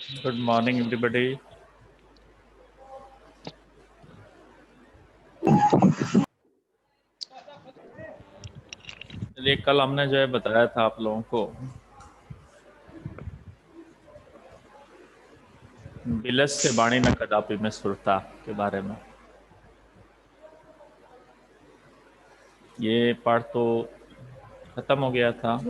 Good morning, everybody. चलिए, कल हमने जो है बताया था आप लोगों को बिलस से बाणी न कदापि में सुरता के बारे में। ये पाठ तो खत्म हो गया था।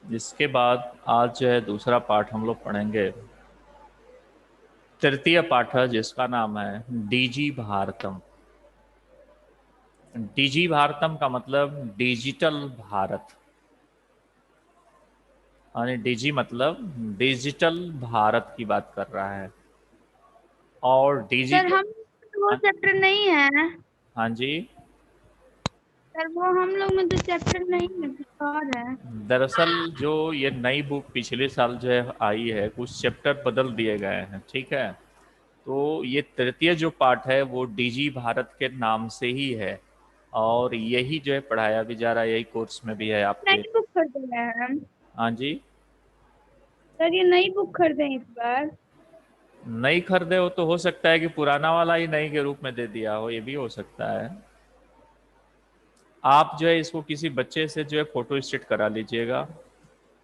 इसके बाद आज जो है दूसरा पाठ हम लोग पढ़ेंगे। तृतीय पाठ है जिसका नाम है डीजी भारतम। डीजी भारतम का मतलब डिजिटल भारत, यानी डीजी मतलब डिजिटल भारत की बात कर रहा है। और सर डिजिटल, हम वो चैप्टर नहीं है। हाँ जी, सर वो हम लोग में तो चैप्टर नहीं है, कुछ और है। दरअसल जो ये नई बुक पिछले साल जो है आई है, कुछ चैप्टर बदल दिए गए हैं, ठीक है। तो ये तृतीय जो पाठ है वो डीजी भारत के नाम से ही है, और यही जो है पढ़ाया भी जा रहा है, यही कोर्स में भी है आपके। नई बुक खरीदे हैं हम। हाँ जी। सर ये नई बुक खरीदे हैं इस बार। नई खरीदे हो तो हो सकता है कि पुराना वाला ही नई के रूप में दे दिया हो, ये भी हो सकता है। आप जो है इसको किसी बच्चे से जो है फोटो स्टेट करा लीजिएगा,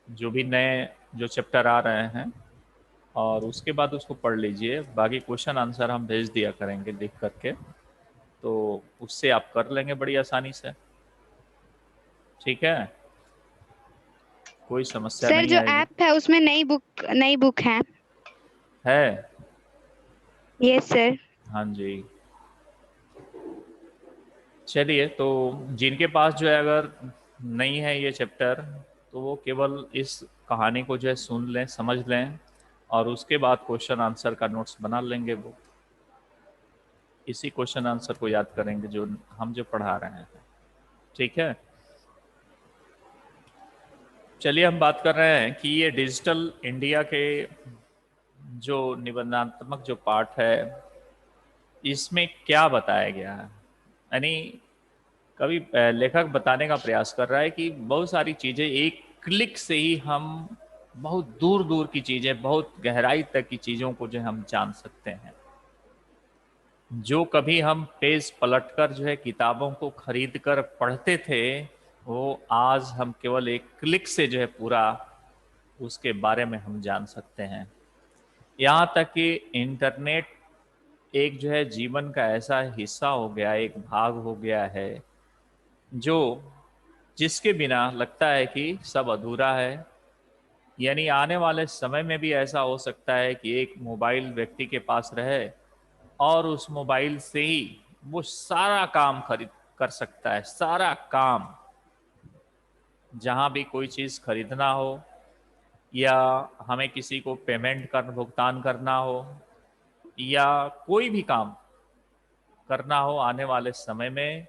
जो भी नए जो चैप्टर आ रहे हैं, और उसके बाद उसको पढ़ लीजिए। बाकी क्वेश्चन आंसर हम भेज दिया करेंगे लिख करके, तो उससे आप कर लेंगे बड़ी आसानी से, ठीक है। कोई समस्या सर नहीं जो आएगी। ऐप है उसमें नई बुक है। है। Yes sir. हाँ जी। चलिए, तो जिनके पास जो है अगर नहीं है ये चैप्टर, तो वो केवल इस कहानी को जो है सुन लें, समझ लें, और उसके बाद क्वेश्चन आंसर का नोट्स बना लेंगे। वो इसी क्वेश्चन आंसर को याद करेंगे जो हम जो पढ़ा रहे हैं, ठीक है। चलिए, हम बात कर रहे हैं कि ये डिजिटल इंडिया के जो निबंधात्मक जो पाठ है, इसमें क्या बताया गया है। यानी कभी लेखक बताने का प्रयास कर रहा है कि बहुत सारी चीज़ें एक क्लिक से ही हम बहुत दूर दूर की चीज़ें, बहुत गहराई तक की चीज़ों को जो है हम जान सकते हैं। जो कभी हम पेज पलटकर जो है किताबों को खरीद कर पढ़ते थे, वो आज हम केवल एक क्लिक से जो है पूरा उसके बारे में हम जान सकते हैं। यहाँ तक कि इंटरनेट एक जो है जीवन का ऐसा हिस्सा हो गया, एक भाग हो गया है, जो जिसके बिना लगता है कि सब अधूरा है। यानी आने वाले समय में भी ऐसा हो सकता है कि एक मोबाइल व्यक्ति के पास रहे, और उस मोबाइल से ही वो सारा काम खरीद कर सकता है, सारा काम। जहां भी कोई चीज खरीदना हो, या हमें किसी को पेमेंट कर भुगतान करना हो, या कोई भी काम करना हो, आने वाले समय में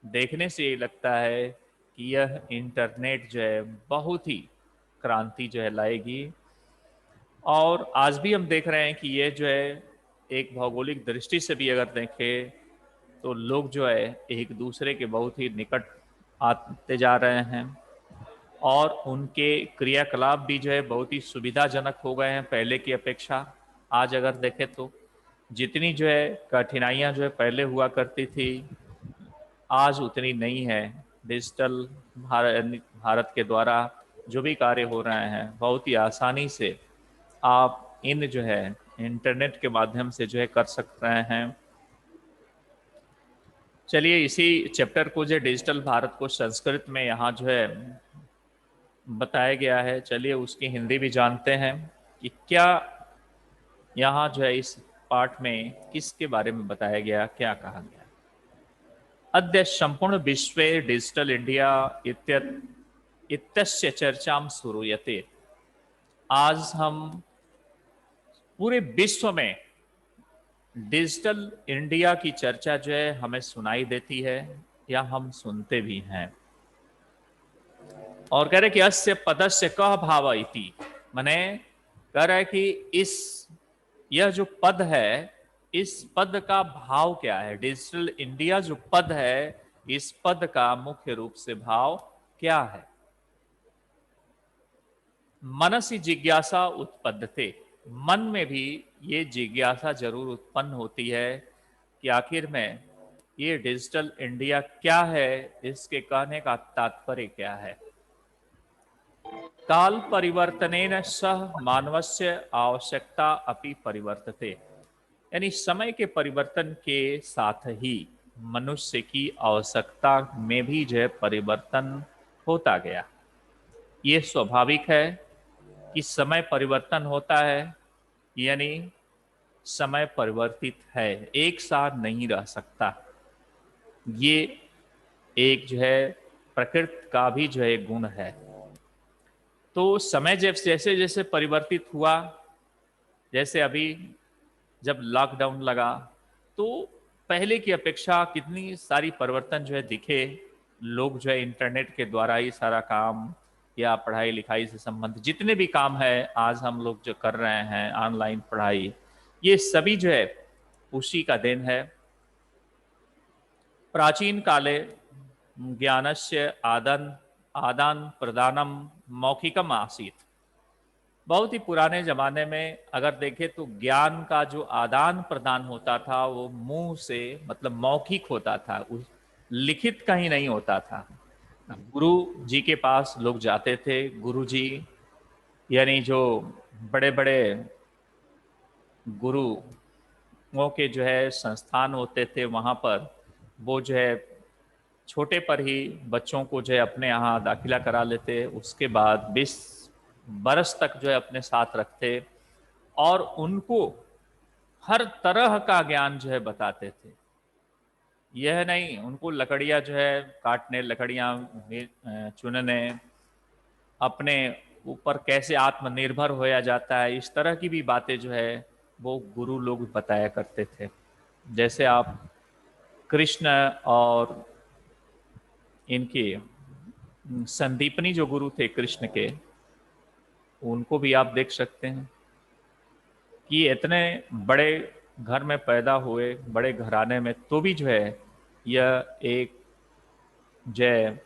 देखने से ये लगता है कि यह इंटरनेट जो है बहुत ही क्रांति जो है लाएगी। और आज भी हम देख रहे हैं कि ये जो है एक भौगोलिक दृष्टि से भी अगर देखें, तो लोग जो है एक दूसरे के बहुत ही निकट आते जा रहे हैं, और उनके क्रियाकलाप भी जो है बहुत ही सुविधाजनक हो गए हैं पहले की अपेक्षा। आज अगर देखें तो जितनी जो है कठिनाइयां जो है पहले हुआ करती थी, आज उतनी नहीं है। डिजिटल भारत के द्वारा जो भी कार्य हो रहे हैं, बहुत ही आसानी से आप इन जो है इंटरनेट के माध्यम से जो है कर सकते हैं। चलिए, इसी चैप्टर को जो डिजिटल भारत को संस्कृत में यहाँ जो है बताया गया है, चलिए उसकी हिंदी भी जानते हैं कि क्या यहाँ जो है इस पाठ में किसके बारे में बताया गया, क्या कहा गया। अद्य संपूर्ण विश्वे डिजिटल इंडिया इत्यस्य चर्चां श्रूयते। आज हम पूरे विश्व में डिजिटल इंडिया की चर्चा जो है हमें सुनाई देती है, या हम सुनते भी हैं। और कह रहे कि अस्य पदस्य कह भाव इति, माने कह रहा है कि इस यह जो पद है, इस पद का भाव क्या है। डिजिटल इंडिया जो पद है, इस पद का मुख्य रूप से भाव क्या है। मनसि जिज्ञासा उत्पद्यते, मन में भी ये जिज्ञासा जरूर उत्पन्न होती है कि आखिर में ये डिजिटल इंडिया क्या है, इसके कहने का तात्पर्य क्या है। काल परिवर्तनेन सह मानवस्य आवश्यकता अपि परिवर्तते, यानी समय के परिवर्तन के साथ ही मनुष्य की आवश्यकता में भी जो है परिवर्तन होता गया। ये स्वाभाविक है कि समय परिवर्तन होता है, यानी समय परिवर्तित है, एक साथ नहीं रह सकता। ये एक जो है प्रकृति का भी जो है गुण है। तो समय जब जैसे जैसे परिवर्तित हुआ, जैसे अभी जब लॉकडाउन लगा तो पहले की अपेक्षा कितनी सारी परिवर्तन जो है दिखे। लोग जो है इंटरनेट के द्वारा ही सारा काम या पढ़ाई लिखाई से संबंधित जितने भी काम है आज हम लोग जो कर रहे हैं, ऑनलाइन पढ़ाई, ये सभी जो है उसी का देन है। प्राचीन काले ज्ञानस्य आदान आदान प्रदानम मौखिकम आसीत। बहुत ही पुराने जमाने में अगर देखें तो ज्ञान का जो आदान प्रदान होता था वो मुंह से, मतलब मौखिक होता था, उस लिखित कहीं नहीं होता था। गुरु जी के पास लोग जाते थे, गुरु जी यानी जो बड़े बड़े गुरुओं के जो है संस्थान होते थे, वहाँ पर वो जो है छोटे पर ही बच्चों को जो है अपने यहाँ दाखिला करा लेते, उसके बाद 20 बरस तक जो है अपने साथ रखते और उनको हर तरह का ज्ञान जो है बताते थे। यह नहीं उनको लकड़ियाँ जो है काटने, लकड़ियाँ चुनने, अपने ऊपर कैसे आत्मनिर्भर होया जाता है, इस तरह की भी बातें जो है वो गुरु लोग बताया करते थे। जैसे आप कृष्ण और इनके संदीपनी जो गुरु थे कृष्ण के, उनको भी आप देख सकते हैं कि इतने बड़े घर में पैदा हुए, बड़े घराने में, तो भी जो है यह एक जय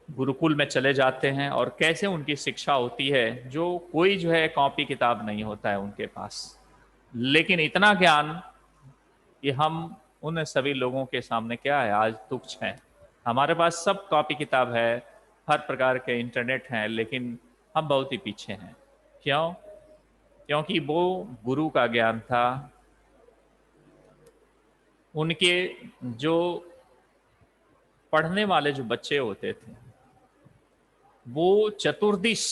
गुरुकुल में चले जाते हैं और कैसे उनकी शिक्षा होती है, जो कोई जो है कॉपी किताब नहीं होता है उनके पास, लेकिन इतना ज्ञान कि हम उन सभी लोगों के सामने क्या है, आज तुच्छ हैं। हमारे पास सब कॉपी किताब है, हर प्रकार के इंटरनेट हैं, लेकिन हम बहुत ही पीछे हैं। क्यों? क्योंकि वो गुरु का ज्ञान था, उनके जो पढ़ने वाले जो बच्चे होते थे वो चतुर्दिश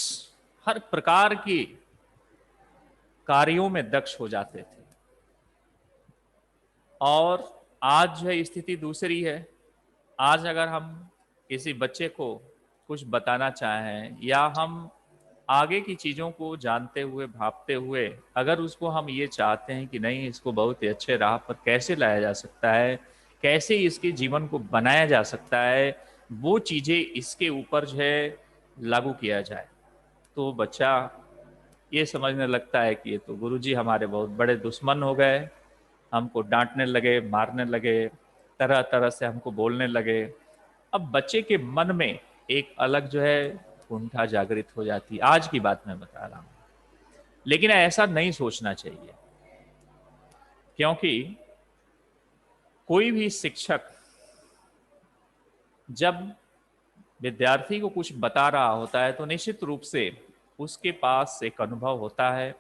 हर प्रकार की कार्यों में दक्ष हो जाते थे। और आज जो है स्थिति दूसरी है। आज अगर हम किसी बच्चे को कुछ बताना चाहें या हम आगे की चीज़ों को जानते हुए, भापते हुए, अगर उसको हम ये चाहते हैं कि नहीं इसको बहुत ही अच्छे राह पर कैसे लाया जा सकता है, कैसे इसके जीवन को बनाया जा सकता है, वो चीज़ें इसके ऊपर जो है लागू किया जाए, तो बच्चा ये समझने लगता है कि ये तो गुरुजी हमारे बहुत बड़े दुश्मन हो गए, हमको डांटने लगे, मारने लगे, तरह तरह से हमको बोलने लगे। अब बच्चे के मन में एक अलग जो है कुंठा जागृत हो जाती है। आज की बात मैं बता रहा हूँ, लेकिन ऐसा नहीं सोचना चाहिए, क्योंकि कोई भी शिक्षक जब विद्यार्थी को कुछ बता रहा होता है तो निश्चित रूप से उसके पास एक अनुभव होता है,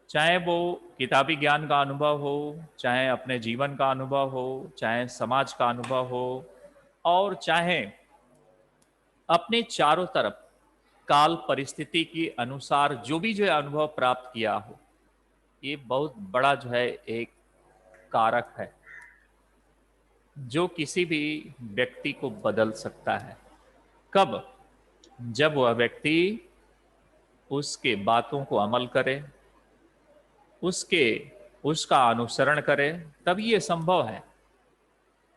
चाहे वो किताबी ज्ञान का अनुभव हो, चाहे अपने जीवन का अनुभव हो, चाहे समाज का अनुभव हो, और चाहे अपने चारों तरफ काल परिस्थिति के अनुसार जो भी जो है अनुभव प्राप्त किया हो। ये बहुत बड़ा जो है एक कारक है जो किसी भी व्यक्ति को बदल सकता है। कब? जब वह व्यक्ति उसके बातों को अमल करे, उसके उसका अनुसरण करे, तब ये संभव है।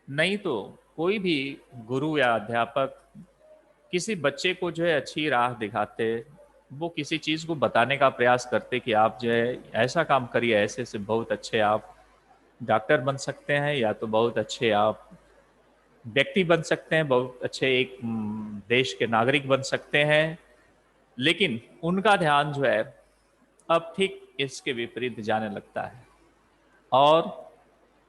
नहीं तो कोई भी गुरु या अध्यापक किसी बच्चे को जो है अच्छी राह दिखाते, वो किसी चीज़ को बताने का प्रयास करते कि आप जो है ऐसा काम करिए, ऐसे से बहुत अच्छे आप डॉक्टर बन सकते हैं, या तो बहुत अच्छे आप व्यक्ति बन सकते हैं, बहुत अच्छे एक देश के नागरिक बन सकते हैं, लेकिन उनका ध्यान जो है अब ठीक इसके विपरीत जाने लगता है, और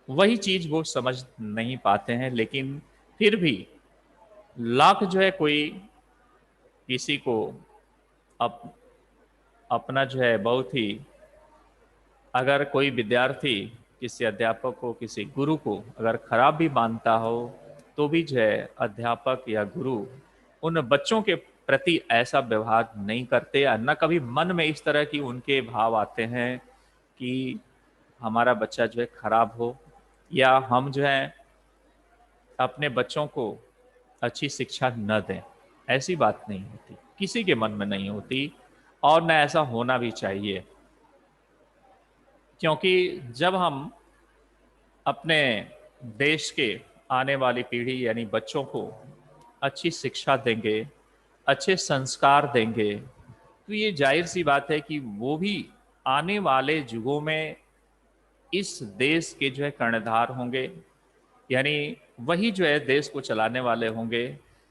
वही चीज वो समझ नहीं पाते हैं। लेकिन फिर भी लाख जो है कोई किसी को अप, अपना जो है बहुत ही, अगर कोई विद्यार्थी किसी अध्यापक को, किसी गुरु को अगर खराब भी मानता हो, तो भी जो है अध्यापक या गुरु उन बच्चों के प्रति ऐसा व्यवहार नहीं करते, या न कभी मन में इस तरह की उनके भाव आते हैं कि हमारा बच्चा जो है खराब हो, या हम जो है अपने बच्चों को अच्छी शिक्षा न दें। ऐसी बात नहीं होती, किसी के मन में नहीं होती, और न ऐसा होना भी चाहिए। क्योंकि जब हम अपने देश के आने वाली पीढ़ी यानी बच्चों को अच्छी शिक्षा देंगे, अच्छे संस्कार देंगे, तो ये जाहिर सी बात है कि वो भी आने वाले युगों में इस देश के जो है कर्णधार होंगे, यानी वही जो है देश को चलाने वाले होंगे।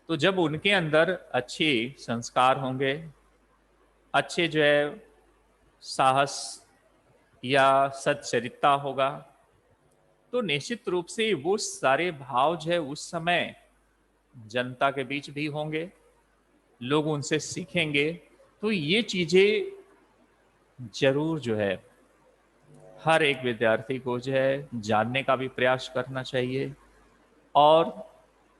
तो जब उनके अंदर अच्छे संस्कार होंगे, अच्छे जो है साहस या सच्चरित्र होगा, तो निश्चित रूप से वो सारे भाव जो है उस समय जनता के बीच भी होंगे, लोग उनसे सीखेंगे। तो ये चीजें जरूर जो है हर एक विद्यार्थी को जो है जानने का भी प्रयास करना चाहिए, और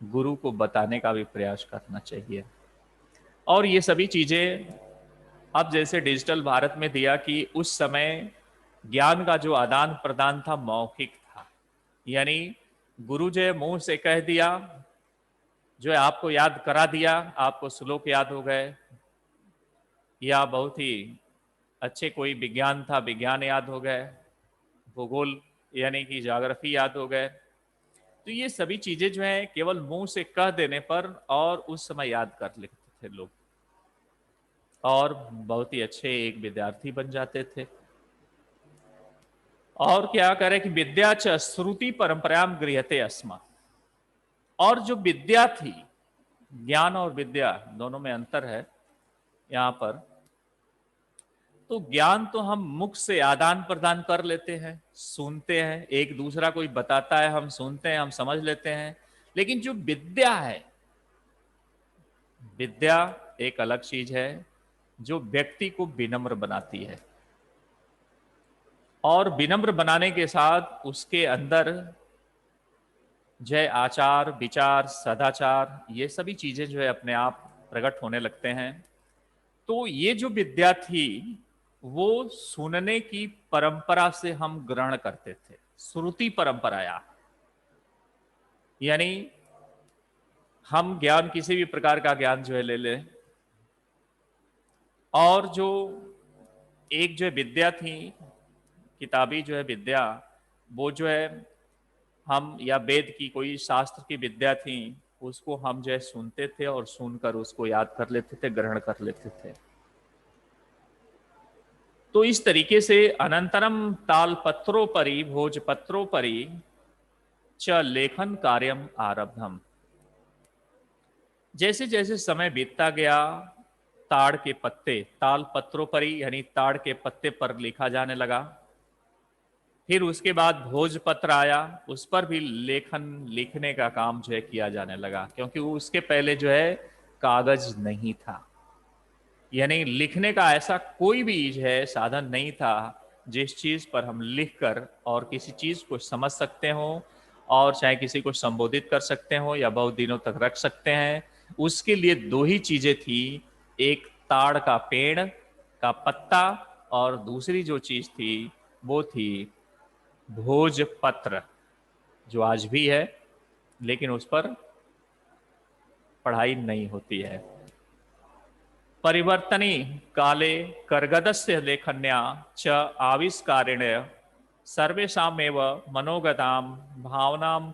गुरु को बताने का भी प्रयास करना चाहिए। और ये सभी चीजें अब जैसे डिजिटल भारत में दिया कि उस समय ज्ञान का जो आदान प्रदान था मौखिक था, यानी गुरु जो है मुंह से कह दिया, जो है आपको याद करा दिया, आपको श्लोक याद हो गए, या बहुत ही अच्छे कोई विज्ञान था, विज्ञान याद हो गए, भूगोल यानी कि ज्योग्राफी याद हो गए। तो ये सभी चीजें जो है केवल मुंह से कह देने पर और उस समय याद कर लेते थे लोग, और बहुत ही अच्छे एक विद्यार्थी बन जाते थे। और क्या करे कि विद्या च श्रुति परंपराम गृह्यते अस्मा, और जो विद्या थी, ज्ञान और विद्या दोनों में अंतर है यहाँ पर। तो ज्ञान तो हम मुख से आदान प्रदान कर लेते हैं, सुनते हैं, एक दूसरा कोई बताता है, हम सुनते हैं, हम समझ लेते हैं। लेकिन जो विद्या है, विद्या एक अलग चीज है जो व्यक्ति को विनम्र बनाती है, और विनम्र बनाने के साथ उसके अंदर जय आचार विचार सदाचार ये सभी चीजें जो है अपने आप प्रकट होने लगते हैं। तो ये जो विद्या थी वो सुनने की परंपरा से हम ग्रहण करते थे, श्रुति परंपराया, यानी हम ज्ञान किसी भी प्रकार का ज्ञान जो है ले लें, और जो एक जो विद्या थी, किताबी जो है विद्या, वो जो है हम, या वेद की कोई शास्त्र की विद्या थी, उसको हम जो है सुनते थे और सुनकर उसको याद कर लेते थे, ग्रहण कर लेते थे। तो इस तरीके से अनंतरम तालपत्रोपरि भोजपत्रोपरि च लेखन कार्यम आरब्धम, जैसे जैसे समय बीतता गया, ताड़ के पत्ते, ताल पत्रों पर ही यानी ताड़ के पत्ते पर लिखा जाने लगा। फिर उसके बाद भोजपत्र आया, उस पर भी लेखन लिखने का काम जो है किया जाने लगा, क्योंकि उसके पहले जो है कागज नहीं था, यानी लिखने का ऐसा कोई भी जो है साधन नहीं था जिस चीज पर हम लिखकर और किसी चीज को समझ सकते हो, और चाहे किसी को संबोधित कर सकते हो या बहुत दिनों तक रख सकते हैं। उसके लिए दो ही चीजें थी, एक ताड़ का पेड़ का पत्ता, और दूसरी जो चीज थी वो थी भोजपत्र, जो आज भी है लेकिन उस पर पढ़ाई नहीं होती है। परिवर्तनी काले कर्गदस्य लेखन्या च आविष्कारेण सर्वेषामेव मनोगताम भावनाम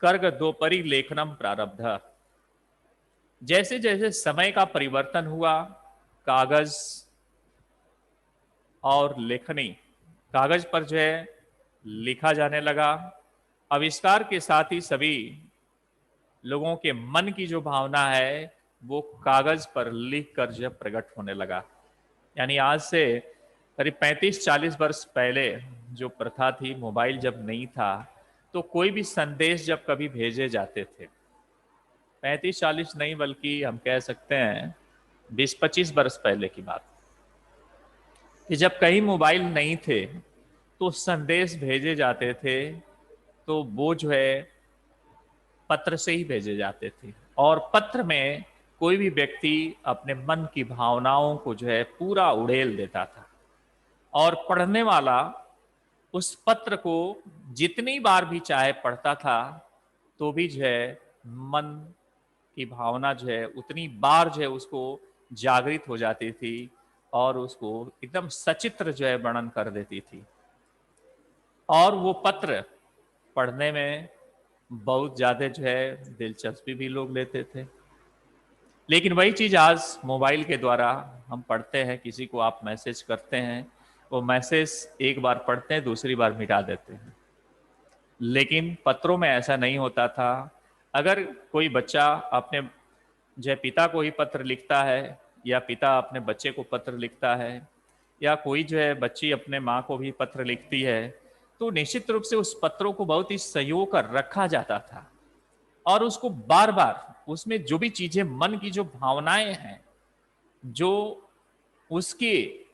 कर्ग दोपरी लेखनम प्रारब्ध। जैसे जैसे समय का परिवर्तन हुआ, कागज और लेखनी, कागज पर जो है लिखा जाने लगा। आविष्कार के साथ ही सभी लोगों के मन की जो भावना है वो कागज पर लिख कर जब प्रकट होने लगा। यानी आज से करीब 35-40 वर्ष पहले जो प्रथा थी, मोबाइल जब नहीं था, तो कोई भी संदेश जब कभी भेजे जाते थे, 35-40 नहीं बल्कि हम कह सकते हैं 20-25 वर्ष पहले की बात, कि जब कहीं मोबाइल नहीं थे तो संदेश भेजे जाते थे, तो वो जो है पत्र से ही भेजे जाते थे। और पत्र में कोई भी व्यक्ति अपने मन की भावनाओं को जो है पूरा उड़ेल देता था, और पढ़ने वाला उस पत्र को जितनी बार भी चाहे पढ़ता था तो भी जो है मन की भावना जो है उतनी बार जो है उसको जागृत हो जाती थी, और उसको एकदम सचित्र जो है वर्णन कर देती थी। और वो पत्र पढ़ने में बहुत ज्यादा जो है दिलचस्पी भी लोग लेते थे। लेकिन वही चीज आज मोबाइल के द्वारा हम पढ़ते हैं, किसी को आप मैसेज करते हैं, वो मैसेज एक बार पढ़ते हैं, दूसरी बार मिटा देते हैं। लेकिन पत्रों में ऐसा नहीं होता था। अगर कोई बच्चा अपने जो है पिता को ही पत्र लिखता है, या पिता अपने बच्चे को पत्र लिखता है, या कोई जो है बच्ची अपने माँ को भी पत्र लिखती है, तो निश्चित रूप से उस पत्रों को बहुत ही संजो कर रखा जाता था, और उसको बार बार उसमें जो भी चीजें, मन की जो भावनाएं हैं, जो उसके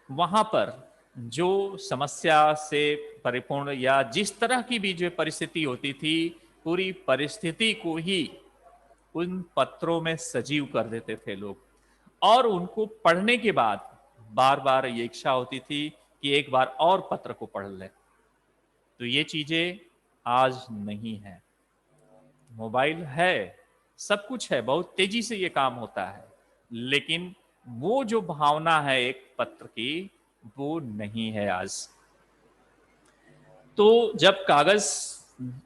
वहां पर जो समस्या से परिपूर्ण या जिस तरह की भी जो परिस्थिति होती थी, पूरी परिस्थिति को ही उन पत्रों में सजीव कर देते थे लोग। और उनको पढ़ने के बाद बार बार ये इच्छा होती थी कि एक बार और पत्र को पढ़ लें। तो ये चीजें आज नहीं है। मोबाइल है, सब कुछ है, बहुत तेजी से ये काम होता है, लेकिन वो जो भावना है एक पत्र की, वो नहीं है आज। तो जब कागज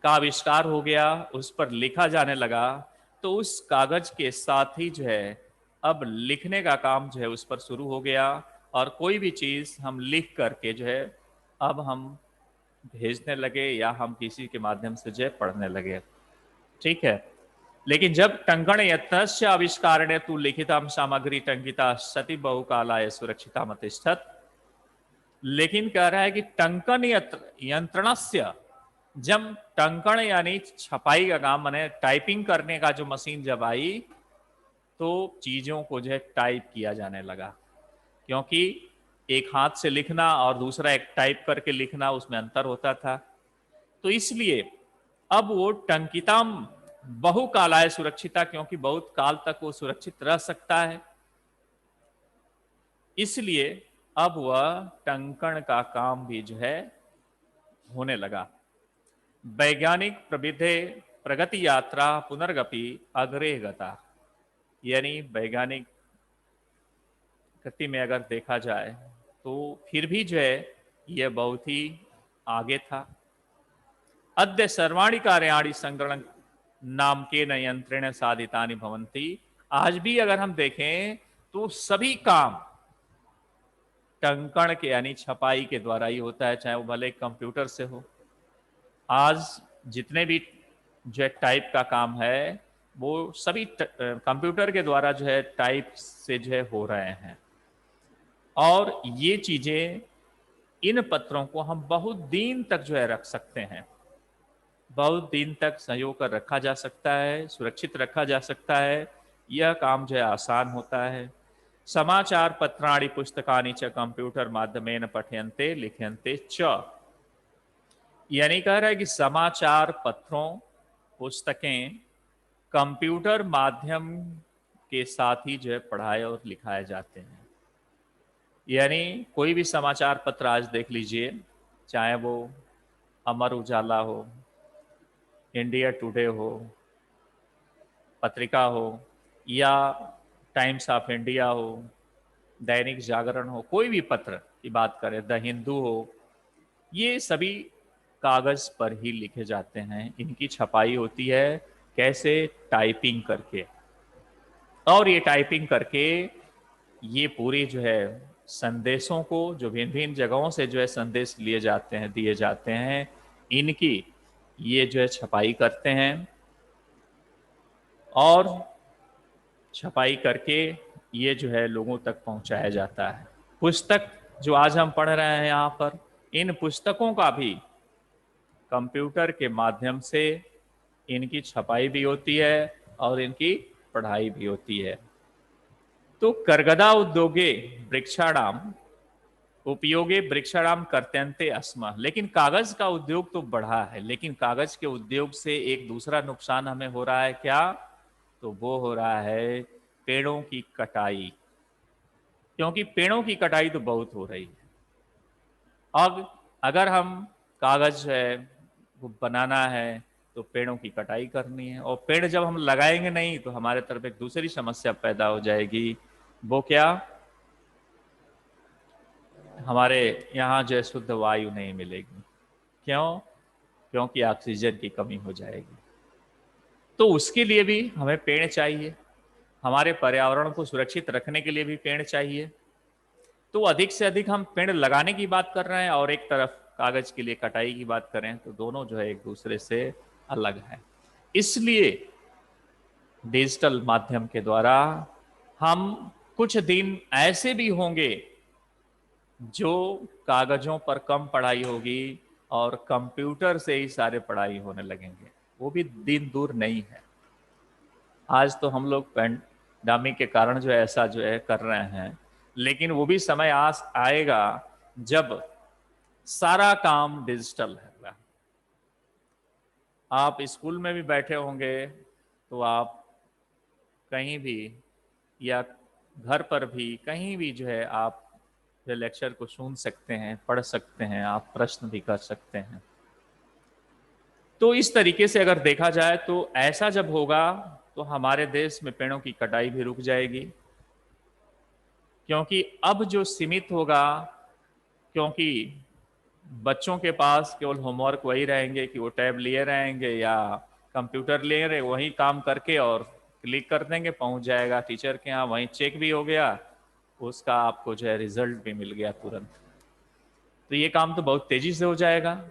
का आविष्कार हो गया, उस पर लिखा जाने लगा, तो उस कागज के साथ ही जो है अब लिखने का काम जो है उस पर शुरू हो गया, और कोई भी चीज हम लिख करके जो है अब हम भेजने लगे, या हम किसी के माध्यम से जो है पढ़ने लगे। ठीक है। लेकिन जब टंकण यत्नस्य आविष्कारेण तु लिखिताम सामग्री टंकिता सती बहुकालाय सुरक्षिता मतिष्ठत। लेकिन कह रहा है कि टंकन यंत्रणस्य, जब टंकण यानी छपाई का काम, माने टाइपिंग करने का जो मशीन जब आई, तो चीजों को जो है टाइप किया जाने लगा। क्योंकि एक हाथ से लिखना और दूसरा एक टाइप करके लिखना, उसमें अंतर होता था। तो इसलिए अब वो टंकिताम बहुकालाय सुरक्षिता, क्योंकि बहुत काल तक वो सुरक्षित रह सकता है, इसलिए अब वह टंकण का काम भी जो है होने लगा। वैज्ञानिक प्रविधे प्रगति यात्रा पुनर्गपि अग्रे गता। यानी वैज्ञानिक गति में अगर देखा जाए तो फिर भी जो है यह बहुत ही आगे था। अद्य सर्वाणि कार्याणि संगणक नाम के न यंत्रेण साधितानि भवन्ति। आज भी अगर हम देखें तो सभी काम टंकण के यानी छपाई के द्वारा ही होता है, चाहे वो भले कंप्यूटर से हो। आज जितने भी जो है टाइप का काम है, वो सभी कंप्यूटर के द्वारा जो है टाइप से जो है हो रहे हैं। और ये चीजें, इन पत्रों को हम बहुत दिन तक जो है रख सकते हैं, बहुत दिन तक संजो कर रखा जा सकता है, सुरक्षित रखा जा सकता है। यह काम जो है आसान होता है। समाचार पत्राणि पुस्तकानि च कंप्यूटर माध्यमेन पठ्यन्ते लिख्यन्ते च। यानी कह रहा है कि समाचार पत्रों, पुस्तकें कंप्यूटर माध्यम के साथ ही जो है पढ़ाए और लिखाए जाते हैं। यानी कोई भी समाचार पत्र आज देख लीजिए, चाहे वो अमर उजाला हो, इंडिया टुडे हो, पत्रिका हो, या टाइम्स ऑफ इंडिया हो, दैनिक जागरण हो, कोई भी पत्र की बात करें, द हिंदू हो, ये सभी कागज पर ही लिखे जाते हैं। इनकी छपाई होती है कैसे? टाइपिंग करके। और ये टाइपिंग करके ये पूरी जो है संदेशों को, जो भिन्न भिन्न जगहों से जो है संदेश लिए जाते हैं, दिए जाते हैं, इनकी ये जो है छपाई करते हैं। और छपाई करके ये जो है लोगों तक पहुंचाया जाता है। पुस्तक जो आज हम पढ़ रहे हैं यहाँ पर, इन पुस्तकों का भी कंप्यूटर के माध्यम से इनकी छपाई भी होती है और इनकी पढ़ाई भी होती है। तो कर्गदा उद्योगे वृक्षाणाम उपयोगे वृक्षाणाम कर्तन्ते अस्म, लेकिन कागज का उद्योग तो बढ़ा है, लेकिन कागज के उद्योग से एक दूसरा नुकसान हमें हो रहा है क्या? तो वो हो रहा है पेड़ों की कटाई, क्योंकि पेड़ों की कटाई तो बहुत हो रही है। अब अगर हम कागज है वो बनाना है तो पेड़ों की कटाई करनी है, और पेड़ जब हम लगाएंगे नहीं तो हमारे तरफ एक दूसरी समस्या पैदा हो जाएगी। वो क्या? हमारे यहाँ जो है शुद्ध वायु नहीं मिलेगी। क्यों? क्योंकि ऑक्सीजन की कमी हो जाएगी। तो उसके लिए भी हमें पेड़ चाहिए, हमारे पर्यावरण को सुरक्षित रखने के लिए भी पेड़ चाहिए। तो अधिक से अधिक हम पेड़ लगाने की बात कर रहे हैं और एक तरफ कागज के लिए कटाई की बात करें, तो दोनों जो है एक दूसरे से अलग है। इसलिए डिजिटल माध्यम के द्वारा हम कुछ दिन ऐसे भी होंगे जो कागजों पर कम पढ़ाई होगी और कंप्यूटर से ही सारे पढ़ाई होने लगेंगे। वो भी दिन दूर नहीं है। आज तो हम लोग पैंडेमिक के कारण जो है ऐसा जो है कर रहे हैं, लेकिन वो भी समय आएगा जब सारा काम डिजिटल है। आप स्कूल में भी बैठे होंगे तो आप कहीं भी या घर पर भी कहीं भी जो है आप जो लेक्चर को सुन सकते हैं, पढ़ सकते हैं, आप प्रश्न भी कर सकते हैं। तो इस तरीके से अगर देखा जाए तो ऐसा जब होगा तो हमारे देश में पेड़ों की कटाई भी रुक जाएगी, क्योंकि अब जो सीमित होगा, क्योंकि बच्चों के पास केवल होमवर्क वही रहेंगे कि वो टैब लिए रहेंगे या कंप्यूटर लिए रहे, वही काम करके और क्लिक कर देंगे, पहुंच जाएगा टीचर के यहाँ, वहीं चेक भी हो गया, उसका आपको जो है रिजल्ट भी मिल गया तुरंत। तो ये काम तो बहुत तेजी से हो जाएगा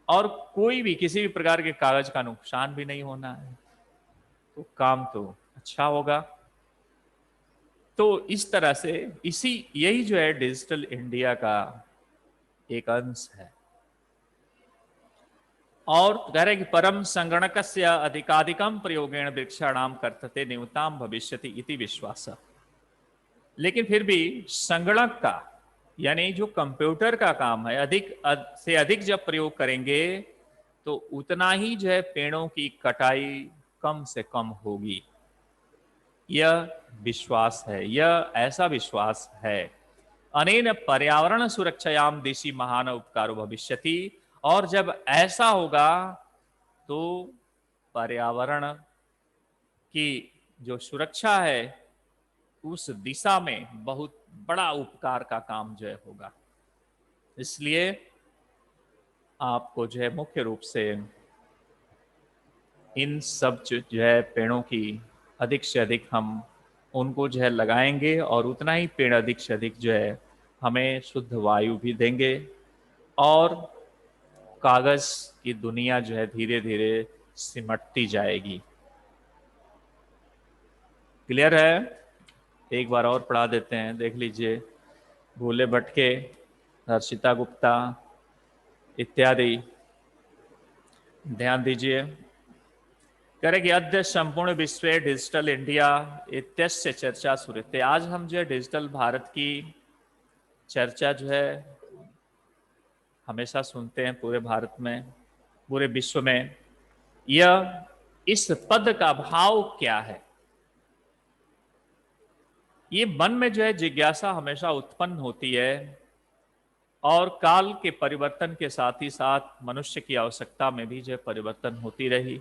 और कोई भी किसी भी प्रकार के कागज का नुकसान भी नहीं होना है, तो काम तो अच्छा होगा। तो इस तरह से यही जो है डिजिटल इंडिया का एक अंश है। और कह रहे कि परम संगणकस्य अधिकाधिकम प्रयोगेण वृक्षाणाम कर्तते न्यूनताम भविष्यति इति विश्वास। लेकिन फिर भी संगणक का यानी जो कंप्यूटर का काम है से अधिक जब प्रयोग करेंगे तो उतना ही जो है पेड़ों की कटाई कम से कम होगी। यह विश्वास है, यह ऐसा विश्वास है। अनेन पर्यावरण सुरक्षायाम देशी महान उपकारो भविष्यति। और जब ऐसा होगा तो पर्यावरण की जो सुरक्षा है उस दिशा में बहुत बड़ा उपकार का काम जो है होगा। इसलिए आपको जो है मुख्य रूप से इन सब जो है पेड़ों की अधिक से अधिक हम उनको जो है लगाएंगे और उतना ही पेड़ अधिक से अधिक जो है हमें शुद्ध वायु भी देंगे और कागज की दुनिया जो है धीरे धीरे सिमटती जाएगी। क्लियर है? एक बार और पढ़ा देते हैं, देख लीजिए। भूले भटके, हर्षिता गुप्ता इत्यादि, ध्यान दीजिए। कह रहे कि अद्य संपूर्ण विश्व डिजिटल इंडिया इत्यस्य चर्चा सुरते। आज हम जो है डिजिटल भारत की चर्चा जो है हमेशा सुनते हैं पूरे भारत में, पूरे विश्व में। यह इस पद का भाव क्या है, ये मन में जो है जिज्ञासा हमेशा उत्पन्न होती है। और काल के परिवर्तन के साथ ही साथ मनुष्य की आवश्यकता में भी जो है परिवर्तन होती रही।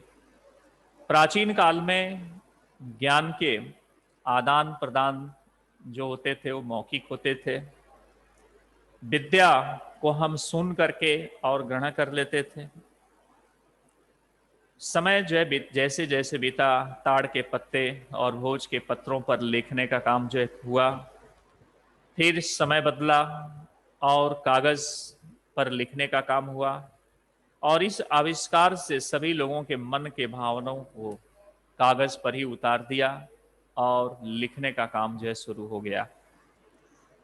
प्राचीन काल में ज्ञान के आदान प्रदान जो होते थे वो मौखिक होते थे। विद्या को हम सुन करके और ग्रहण कर लेते थे। समय जो है जैसे जैसे बीता, ताड़ के पत्ते और भोज के पत्रों पर लिखने का काम जो है हुआ। फिर समय बदला और कागज पर लिखने का काम हुआ और इस आविष्कार से सभी लोगों के मन के भावनाओं को कागज पर ही उतार दिया और लिखने का काम जो है शुरू हो गया।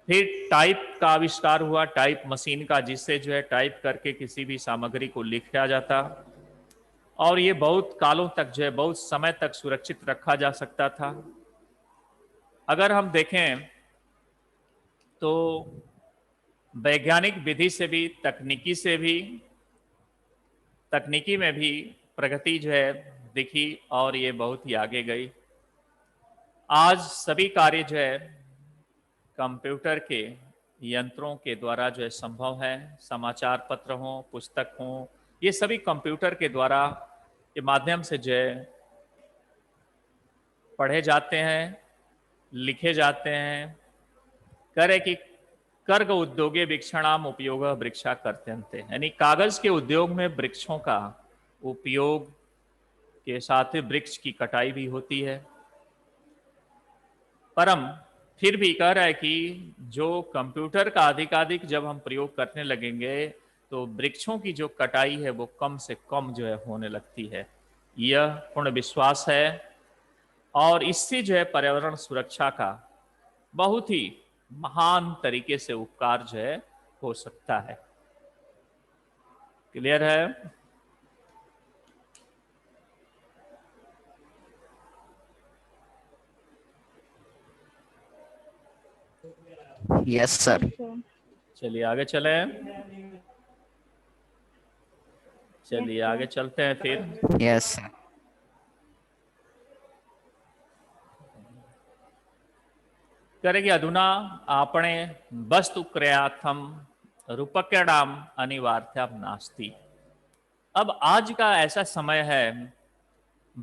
फिर टाइप का आविष्कार हुआ, टाइप मशीन का, जिससे जो है टाइप करके किसी भी सामग्री को लिखा जाता, और ये बहुत कालों तक जो है, बहुत समय तक सुरक्षित रखा जा सकता था। अगर हम देखें तो वैज्ञानिक विधि से भी, तकनीकी में भी प्रगति जो है दिखी और ये बहुत ही आगे गई। आज सभी कार्य जो है कंप्यूटर के यंत्रों के द्वारा जो है संभव है। समाचार पत्र हो, पुस्तक हो, ये सभी कंप्यूटर के द्वारा के माध्यम से जो है पढ़े जाते हैं, लिखे जाते हैं। करे कि कर्ग उद्योगे वृक्षाणाम उपयोग वृक्षा करते, यानी कागज के उद्योग में वृक्षों का उपयोग के साथ ही वृक्ष की कटाई भी होती है। परम फिर भी कह रहा है कि जो कंप्यूटर का अधिकाधिक जब हम प्रयोग करने लगेंगे तो वृक्षों की जो कटाई है वो कम से कम जो है होने लगती है। यह पूर्ण विश्वास है और इससे जो है पर्यावरण सुरक्षा का बहुत ही महान तरीके से उपकार जो है हो सकता है। क्लियर है? Yes sir. चलिए आगे चलें। चलिए आगे चलते हैं फिर। Yes sir. करेगी अधुना आपणे वस्तु क्रयार्थम रूपक्यणाम अनिवार्यता नास्ति। अब आज का ऐसा समय है,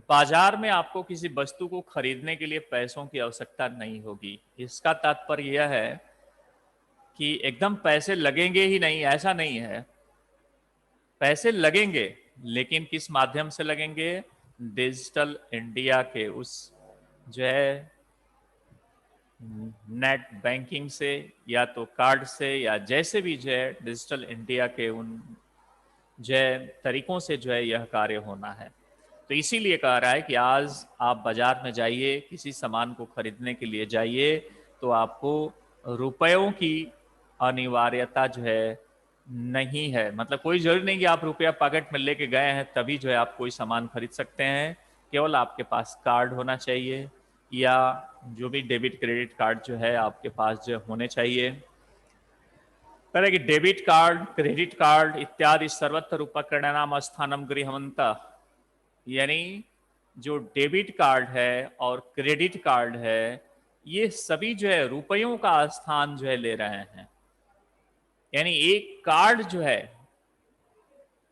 बाजार में आपको किसी वस्तु को खरीदने के लिए पैसों की आवश्यकता नहीं होगी। इसका तात्पर्य यह है कि एकदम पैसे लगेंगे ही नहीं, ऐसा नहीं है। पैसे लगेंगे, लेकिन किस माध्यम से लगेंगे? डिजिटल इंडिया के उस जो है नेट बैंकिंग से, या तो कार्ड से, या जैसे भी जो है डिजिटल इंडिया के उन जो है तरीकों से जो है यह कार्य होना है। तो इसीलिए कह रहा है कि आज आप बाजार में जाइए, किसी सामान को खरीदने के लिए जाइए, तो आपको रुपयों की अनिवार्यता जो है नहीं है। मतलब कोई जरूरी नहीं कि आप रुपया पॉकेट में लेके गए हैं तभी जो है आप कोई सामान खरीद सकते हैं। केवल आपके पास कार्ड होना चाहिए, या जो भी डेबिट क्रेडिट कार्ड जो है आपके पास जो होने चाहिए। पहले कि डेबिट कार्ड, क्रेडिट कार्ड इत्यादि सर्वत्र उपकरणानाम स्थानम गृहवन्तः, यानी जो डेबिट कार्ड है और क्रेडिट कार्ड है, ये सभी जो है रुपयों का स्थान जो है ले रहे हैं। यानी एक कार्ड जो है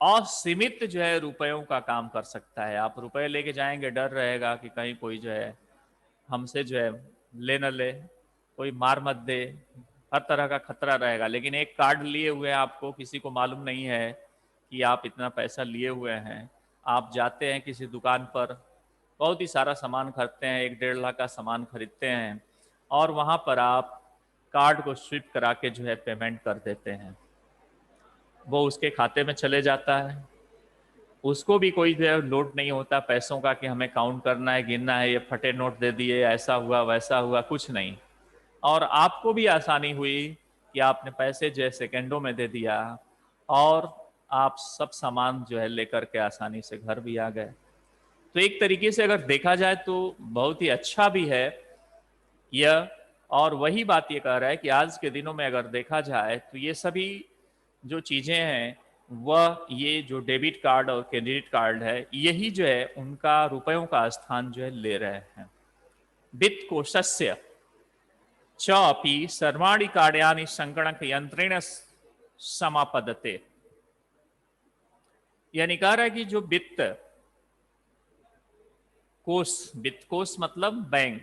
असीमित जो है रुपयों का काम कर सकता है। आप रुपए लेके जाएंगे, डर रहेगा कि कहीं कोई जो है हमसे जो है ले न ले, कोई मार मत दे, हर तरह का खतरा रहेगा। लेकिन एक कार्ड लिए हुए आपको किसी को मालूम नहीं है कि आप इतना पैसा लिए हुए हैं। आप जाते हैं किसी दुकान पर, बहुत ही सारा सामान खरीदते हैं, 1-1.5 लाख का सामान खरीदते हैं, और वहाँ पर आप कार्ड को स्विप करा के जो है पेमेंट कर देते हैं। वो उसके खाते में चले जाता है, उसको भी कोई जो है लोड नहीं होता पैसों का कि हमें काउंट करना है, गिनना है, ये फटे नोट दे दिए, ऐसा हुआ वैसा हुआ, कुछ नहीं। और आपको भी आसानी हुई कि आपने पैसे जो है सेकेंडों में दे दिया, और आप सब सामान जो है लेकर के आसानी से घर भी आ गए। तो एक तरीके से अगर देखा जाए तो बहुत ही अच्छा भी है यह। और वही बात ये कह रहा है कि आज के दिनों में अगर देखा जाए तो ये सभी जो चीज़ें हैं, वह ये जो डेबिट कार्ड और क्रेडिट कार्ड है, यही जो है उनका रुपयों का स्थान जो है ले रहे हैं। वित्त कोशस्य च अपि सर्वाणि कार्याणि संगणक यंत्रेण समापदते। यानी कह रहा है कि जो वित्त कोष मतलब बैंक,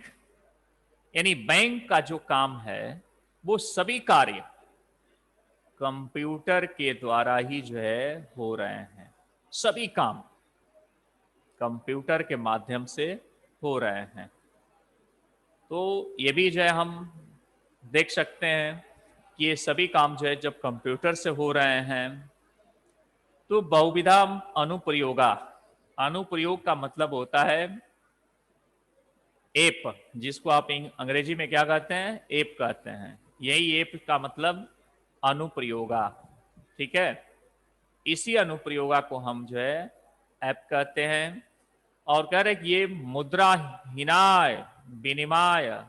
यानी बैंक का जो काम है वो सभी कार्य कंप्यूटर के द्वारा ही जो है हो रहे हैं। सभी काम कंप्यूटर के माध्यम से हो रहे हैं। तो ये भी जो है हम देख सकते हैं कि ये सभी काम जो है जब कंप्यूटर से हो रहे हैं तो बहुविधा अनुप्रयोग का मतलब होता है एप, जिसको आप अंग्रेजी में क्या कहते हैं, एप कहते हैं। यही एप का मतलब अनुप्रयोगा, ठीक है। इसी अनुप्रयोगा को हम जो है ऐप कहते हैं। और कह रहे कि ये मुद्रा हिनाय विनिमय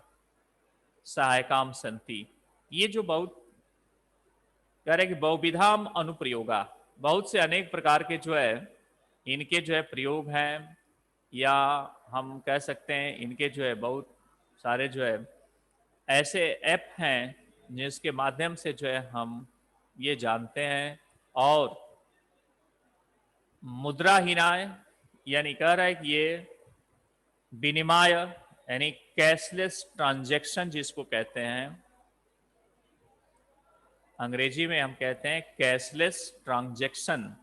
सहायकाम संति, ये जो बहुत कह रहे कि बहुविधाम अनुप्रयोगा, बहुत से अनेक प्रकार के जो है इनके जो है प्रयोग हैं, या हम कह सकते हैं इनके जो है बहुत सारे जो है ऐसे ऐप हैं जिसके माध्यम से जो है हम ये जानते हैं। और मुद्राहीनाय यानी कह रहा है कि ये विनिमय यानी कैशलेस ट्रांजैक्शन जिसको कहते हैं, अंग्रेजी में हम कहते हैं कैशलेस ट्रांजैक्शन,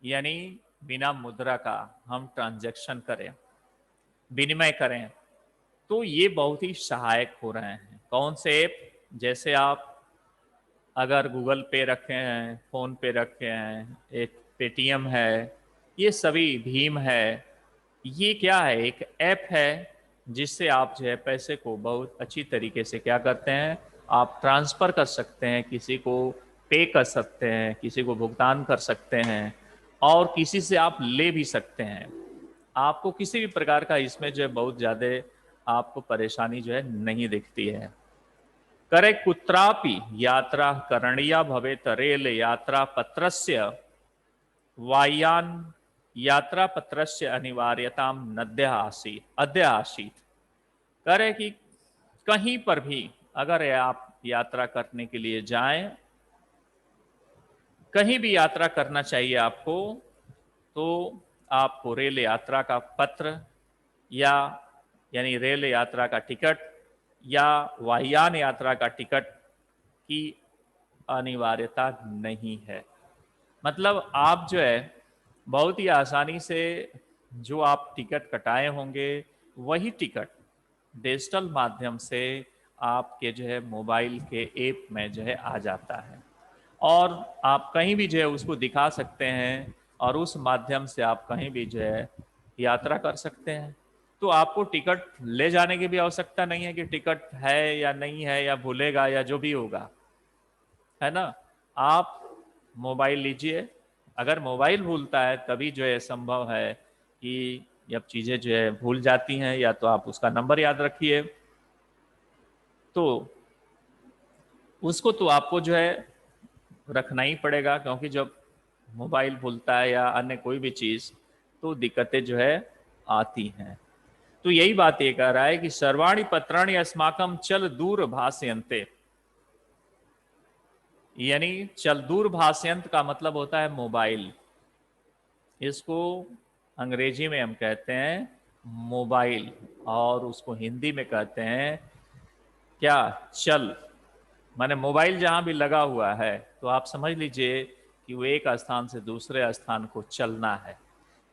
यानी बिना मुद्रा का हम ट्रांजैक्शन करें, विनिमय करें, तो ये बहुत ही सहायक हो रहे हैं। कौन से ऐप, जैसे आप अगर गूगल पे रखे हैं, फोन पे रखे हैं, एक पेटीएम है, ये सभी भीम है, ये क्या है, एक ऐप है जिससे आप जो है पैसे को बहुत अच्छी तरीके से क्या करते हैं, आप ट्रांसफ़र कर सकते हैं, किसी को पे कर सकते हैं, किसी को भुगतान कर सकते हैं, और किसी से आप ले भी सकते हैं। आपको किसी भी प्रकार का इसमें जो है बहुत ज़्यादा आपको परेशानी जो है नहीं दिखती है। करे कुत्रापि यात्रा करणीया भवेत रेल यात्रा पत्रस्य वायान यात्रा पत्रस्य अनिवार्यताम अद्य आसीत। करे कि कहीं पर भी अगर आप यात्रा करने के लिए जाएं, कहीं भी यात्रा करना चाहिए आपको, तो आपको रेल यात्रा का पत्र या यानी रेल यात्रा का टिकट या वायुयान यात्रा का टिकट की अनिवार्यता नहीं है। मतलब आप जो है बहुत ही आसानी से जो आप टिकट कटाए होंगे वही टिकट डिजिटल माध्यम से आपके जो है मोबाइल के ऐप में जो है आ जाता है, और आप कहीं भी जो है उसको दिखा सकते हैं, और उस माध्यम से आप कहीं भी जो है यात्रा कर सकते हैं। तो आपको टिकट ले जाने की भी आवश्यकता नहीं है कि टिकट है या नहीं है, या भूलेगा या जो भी होगा, है ना। आप मोबाइल लीजिए, अगर मोबाइल भूलता है तभी जो है संभव है कि जब चीज़ें जो है भूल जाती हैं, या तो आप उसका नंबर याद रखिए, तो उसको तो आपको जो है रखना ही पड़ेगा, क्योंकि जब मोबाइल भूलता है या अन्य कोई भी चीज़, तो दिक्कतें जो है आती हैं। तो यही बात ये कह रहा है कि सर्वाणि पत्राणि अस्माकं चल दूर भाष्यन्ते, यानी चल दूर भाष्यंत का मतलब होता है मोबाइल। इसको अंग्रेजी में हम कहते हैं मोबाइल, और उसको हिंदी में कहते हैं क्या, चल। माने मोबाइल जहां भी लगा हुआ है तो आप समझ लीजिए कि वो एक स्थान से दूसरे स्थान को चलना है।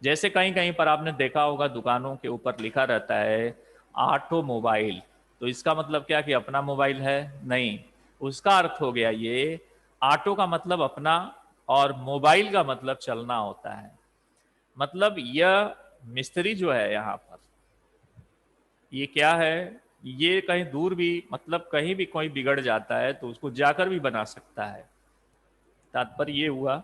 जैसे कहीं कहीं पर आपने देखा होगा दुकानों के ऊपर लिखा रहता है ऑटोमोबाइल, तो इसका मतलब क्या कि अपना मोबाइल है, नहीं, उसका अर्थ हो गया ये, ऑटो का मतलब अपना और मोबाइल का मतलब चलना होता है। मतलब यह मिस्त्री जो है यहाँ पर, ये क्या है, ये कहीं दूर भी, मतलब कहीं भी कोई बिगड़ जाता है तो उसको जाकर भी बना सकता है, तात्पर्य ये हुआ।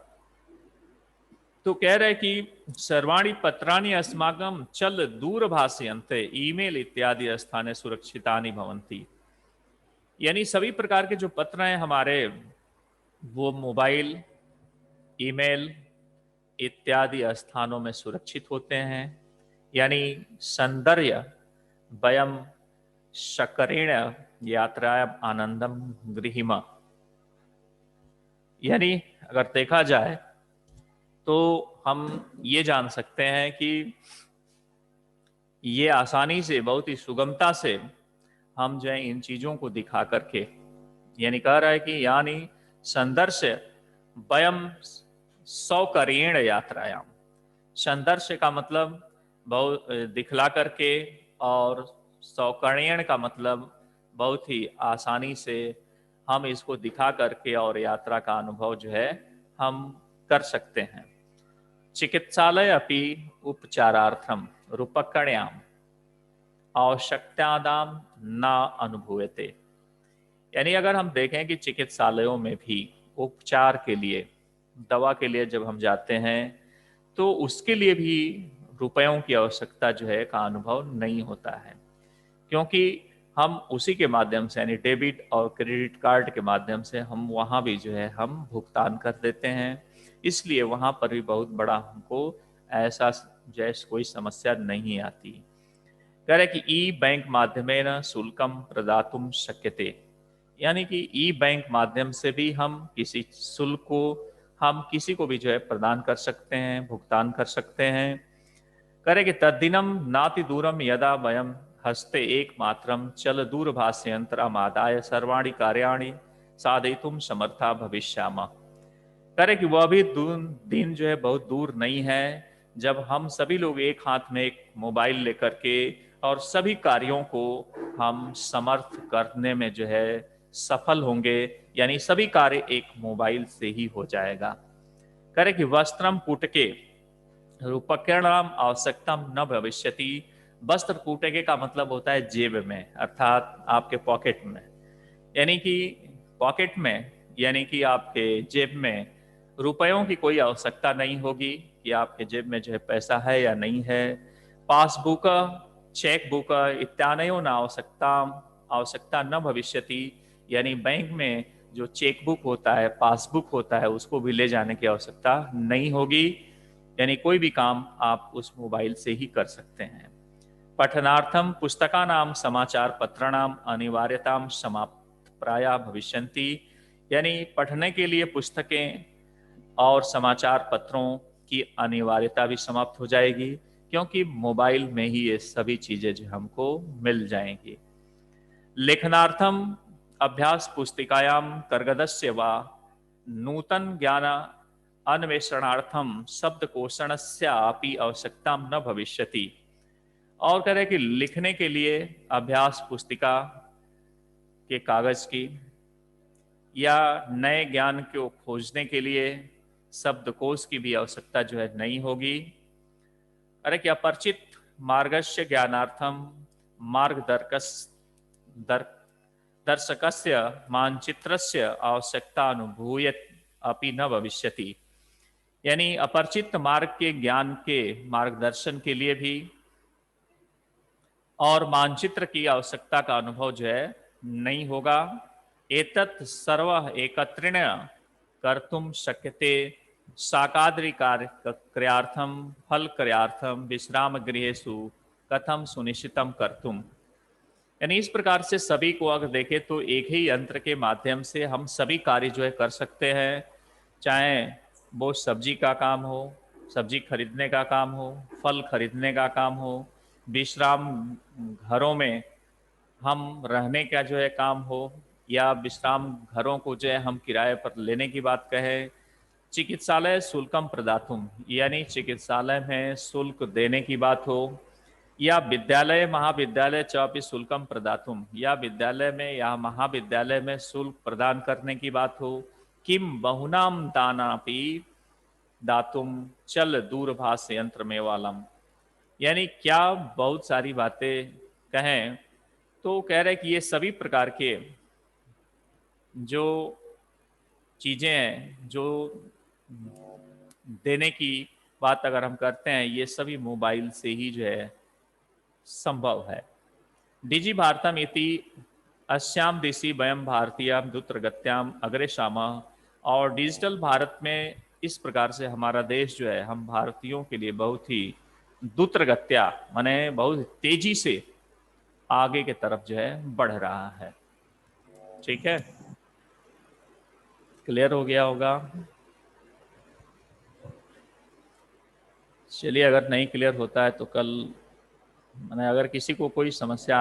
तो कह रहे कि सर्वाणी पत्राणि अस्माकं चल दूरभाषयन्ते ईमेल इत्यादि स्थाने सुरक्षितानि भवन्ति, यानी सभी प्रकार के जो पत्र हैं हमारे, वो मोबाइल, ईमेल इत्यादि स्थानों में सुरक्षित होते हैं। यानी सौंदर्य वयम शकरेण यात्रायाम आनंदम गृहिम, यानी अगर देखा जाए तो हम ये जान सकते हैं कि ये आसानी से, बहुत ही सुगमता से हम जो है इन चीज़ों को दिखा करके, यानी कह रहा है कि यानी संदर्श वयम सौकर्येण यात्रायाम, संदर्श का मतलब बहुत दिखला करके, और सौकर्येण का मतलब बहुत ही आसानी से हम इसको दिखा करके और यात्रा का अनुभव जो है हम कर सकते हैं। चिकित्सालय अपि उपचारार्थम रूपकण्याम, आवश्यकतानां न अनुभूयते। यानी अगर हम देखें कि चिकित्सालयों में भी उपचार के लिए, दवा के लिए जब हम जाते हैं तो उसके लिए भी रुपयों की आवश्यकता जो है का अनुभव नहीं होता है, क्योंकि हम उसी के माध्यम से यानी डेबिट और क्रेडिट कार्ड के माध्यम से हम वहाँ भी जो है हम भुगतान कर देते हैं। इसलिए वहाँ पर भी बहुत बड़ा हमको ऐसा जैसे कोई समस्या नहीं आती। कह रहे कि ई बैंक माध्यमेन शुल्कम प्रदातुम शक्यते, यानी कि ई बैंक माध्यम से भी हम किसी शुल्क को हम किसी को भी जो है प्रदान कर सकते हैं, भुगतान कर सकते हैं। करे कि तद्दिनम नाति दूरम यदा वयम हस्ते एकमात्रम चल दूरभाष यंत्रम आदाय सर्वाणि कार्याणि साधयितुम समर्था भविष्यामः। करे कि वह भी दिन जो है बहुत दूर नहीं है जब हम सभी लोग एक हाथ में एक मोबाइल लेकर के और सभी कार्यों को हम समर्थ करने में जो है सफल होंगे, यानी सभी कार्य एक मोबाइल से ही हो जाएगा। करे कि वस्त्रम कूटके रूपकर्णाम आवश्यकता न भविष्यति। वस्त्र कूटके का मतलब होता है जेब में, अर्थात आपके पॉकेट में, यानी कि पॉकेट में यानी कि आपके जेब में रुपयों की कोई आवश्यकता नहीं होगी कि आपके जेब में जो है पैसा है या नहीं है। पासबुक, चेक बुक इत्यादयो न आवश्यकता न भविष्यति, यानी बैंक में जो चेक बुक होता है, पासबुक होता है, उसको भी ले जाने की आवश्यकता नहीं होगी, यानी कोई भी काम आप उस मोबाइल से ही कर सकते हैं। पठनार्थम पुस्तकानाम समाचार पत्राणाम अनिवार्यताम समाप्त प्राया भविष्यन्ति, यानी पढ़ने के लिए पुस्तकें और समाचार पत्रों की अनिवार्यता भी समाप्त हो जाएगी, क्योंकि मोबाइल में ही ये सभी चीजें जो हमको मिल जाएंगी। लेखनार्थम अभ्यास पुस्तिकायाम कर्गदस्य वा नूतन ज्ञान अन्वेषणार्थम शब्दकोशनस्यापि आवश्यकता न भविष्यति। और कह रहे कि लिखने के लिए अभ्यास पुस्तिका के कागज की या नए ज्ञान को खोजने के लिए शब्दकोश की भी आवश्यकता जो है नहीं होगी। अरे कि अपरिचित मार्गस्य ज्ञानार्थम मार्गदर्शकस्य दर्शकस्य मानचित्रस्य आवश्यकता अनुभूयत अपि न भविष्यति, यानी अपरिचित मार्ग के ज्ञान के मार्गदर्शन के लिए भी और मानचित्र की आवश्यकता का अनुभव जो है नहीं होगा। एतत् सर्व एकत्रेण कर्तुम शक्यते साकाद्रि क्रियार्थम फल क्रियार्थम विश्राम गृहेषु कथम सुनिश्चितम कर्तुम, यानी इस प्रकार से सभी को अगर देखें तो एक ही यंत्र के माध्यम से हम सभी कार्य जो है कर सकते हैं, चाहे वो सब्जी का काम हो, सब्जी खरीदने का काम हो, फल खरीदने का काम हो, विश्राम घरों में हम रहने का जो है काम हो, या विश्राम घरों को जो है हम किराए पर लेने की बात कहें। चिकित्सालय शुल्कम प्रदातुम, यानी चिकित्सालय में शुल्क देने की बात हो, या विद्यालय महाविद्यालय चापि शुल्कम प्रदातुम, या विद्यालय में या महाविद्यालय में शुल्क प्रदान करने की बात हो। किम बहुनाम दानापि दातुम चल दूरभाष यंत्र में वालम, यानी क्या बहुत सारी बातें कहें तो कह रहे कि ये सभी प्रकार के जो चीजें हैं जो देने की बात अगर हम करते हैं, ये सभी मोबाइल से ही जो है संभव है। डिजि भारतम इति अस्याम दिशि वयम भारतीयाम द्रुतगत्याम अग्रे शामः, और डिजिटल भारत में इस प्रकार से हमारा देश जो है हम भारतीयों के लिए बहुत ही द्रुतगत्या माने बहुत तेजी से आगे की तरफ जो है बढ़ रहा है। ठीक है, क्लियर हो गया होगा। चलिए, अगर नहीं क्लियर होता है तो कल, मैंने अगर किसी को कोई समस्या